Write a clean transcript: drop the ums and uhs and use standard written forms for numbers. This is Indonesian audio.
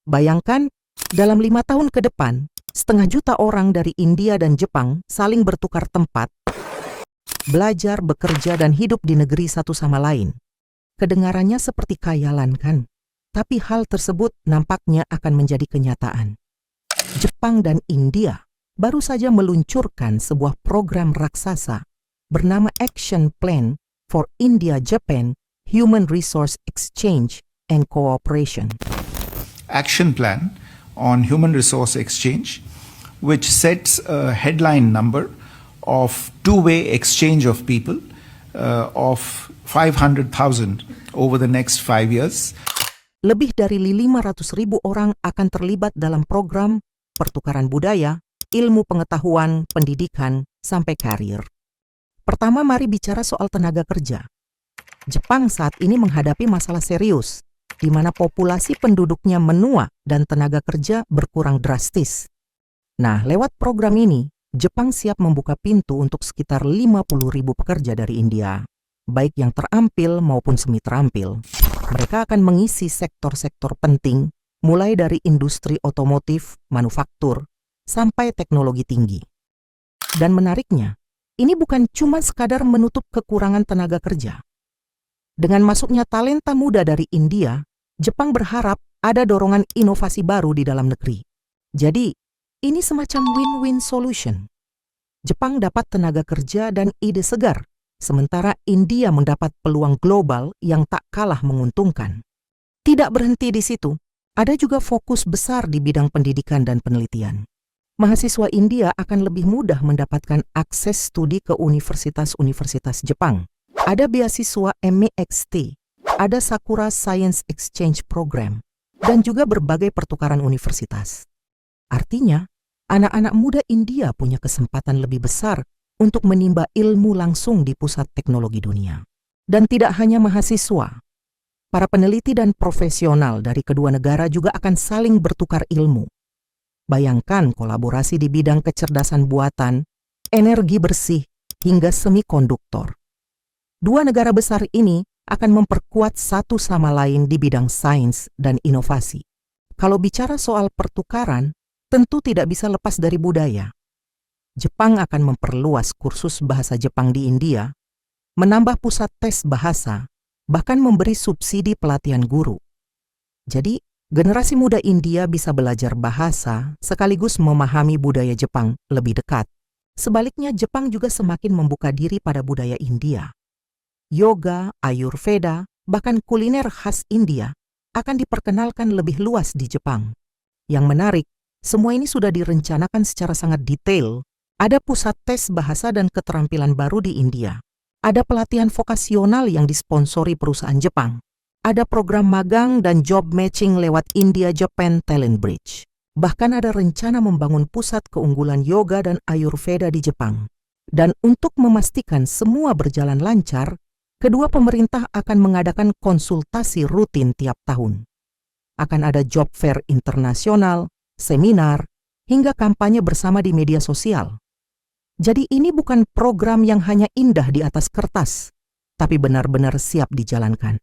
Bayangkan, dalam 5 tahun ke depan, 500.000 orang dari India dan Jepang saling bertukar tempat, belajar, bekerja, dan hidup di negeri satu sama lain. Kedengarannya seperti khayalan kan? Tapi hal tersebut nampaknya akan menjadi kenyataan. Jepang dan India baru saja meluncurkan sebuah program raksasa bernama Action Plan for India-Japan Human Resource Exchange and Cooperation. Action Plan on Human Resource Exchange, which sets a headline number of two-way exchange of people of 500,000 over the next 5 years. Lebih dari 500.000 orang akan terlibat dalam program pertukaran budaya, ilmu pengetahuan, pendidikan, sampai karir. Pertama, mari bicara soal tenaga kerja. Jepang saat ini menghadapi masalah serius, di mana populasi penduduknya menua dan tenaga kerja berkurang drastis. Nah, lewat program ini, Jepang siap membuka pintu untuk sekitar 50.000 pekerja dari India, baik yang terampil maupun semi terampil. Mereka akan mengisi sektor-sektor penting, mulai dari industri otomotif, manufaktur, sampai teknologi tinggi. Dan menariknya, ini bukan cuma sekadar menutup kekurangan tenaga kerja. Dengan masuknya talenta muda dari India, Jepang berharap ada dorongan inovasi baru di dalam negeri. Jadi, ini semacam win-win solution. Jepang dapat tenaga kerja dan ide segar, sementara India mendapat peluang global yang tak kalah menguntungkan. Tidak berhenti di situ, ada juga fokus besar di bidang pendidikan dan penelitian. Mahasiswa India akan lebih mudah mendapatkan akses studi ke universitas-universitas Jepang. Ada beasiswa MEXT, ada Sakura Science Exchange Program, dan juga berbagai pertukaran universitas. Artinya, anak-anak muda India punya kesempatan lebih besar untuk menimba ilmu langsung di pusat teknologi dunia. Dan tidak hanya mahasiswa, para peneliti dan profesional dari kedua negara juga akan saling bertukar ilmu. Bayangkan kolaborasi di bidang kecerdasan buatan, energi bersih, hingga semikonduktor. Dua negara besar ini akan memperkuat satu sama lain di bidang sains dan inovasi. Kalau bicara soal pertukaran, tentu tidak bisa lepas dari budaya. Jepang akan memperluas kursus bahasa Jepang di India, menambah pusat tes bahasa, bahkan memberi subsidi pelatihan guru. Jadi, generasi muda India bisa belajar bahasa sekaligus memahami budaya Jepang lebih dekat. Sebaliknya, Jepang juga semakin membuka diri pada budaya India. Yoga, Ayurveda, bahkan kuliner khas India akan diperkenalkan lebih luas di Jepang. Yang menarik, semua ini sudah direncanakan secara sangat detail. Ada pusat tes bahasa dan keterampilan baru di India. Ada pelatihan vokasional yang disponsori perusahaan Jepang. Ada program magang dan job matching lewat India-Japan Talent Bridge. Bahkan ada rencana membangun pusat keunggulan yoga dan Ayurveda di Jepang. Dan untuk memastikan semua berjalan lancar, kedua pemerintah akan mengadakan konsultasi rutin tiap tahun. Akan ada job fair internasional, seminar, hingga kampanye bersama di media sosial. Jadi ini bukan program yang hanya indah di atas kertas, tapi benar-benar siap dijalankan.